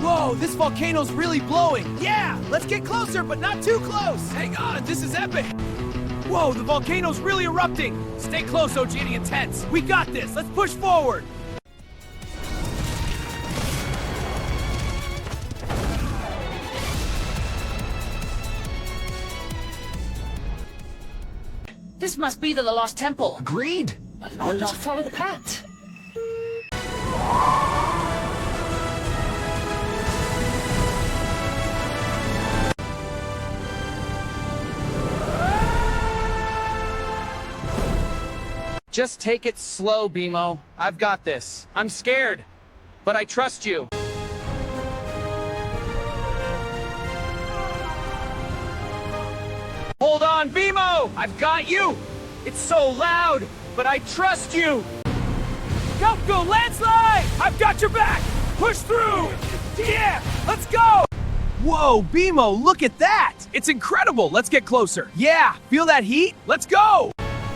Whoa, this volcano's really blowing. Yeah, let's get closer, but not too close. Hang on, this is epic. Whoa, the volcano's really erupting. Stay close, OG and Intense. We got this. Let's push forward. This must be the lost temple. Agreed. I'll not follow the path. Just take it slow, Bimo. I've got this. I'm scared, but I trust you. Hold on, Bimo! I've got you! It's so loud, but I trust you! Go, landslide! I've got your back! Push through! Yeah, let's go! Whoa, Bimo, look at that! It's incredible! Let's get closer. Yeah, feel that heat? Let's go!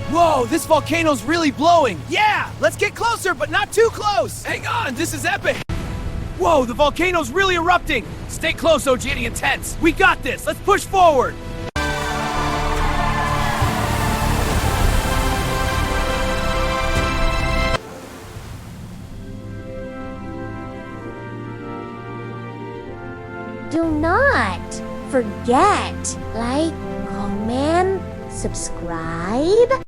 Whoa, this volcano's really blowing. Yeah, let's get closer, but not too close. Hang on, this is epic. Whoa, the volcano's really erupting. Stay close, OG and Intense. We got this. Let's push forward. Do not forget, like, comment, subscribe,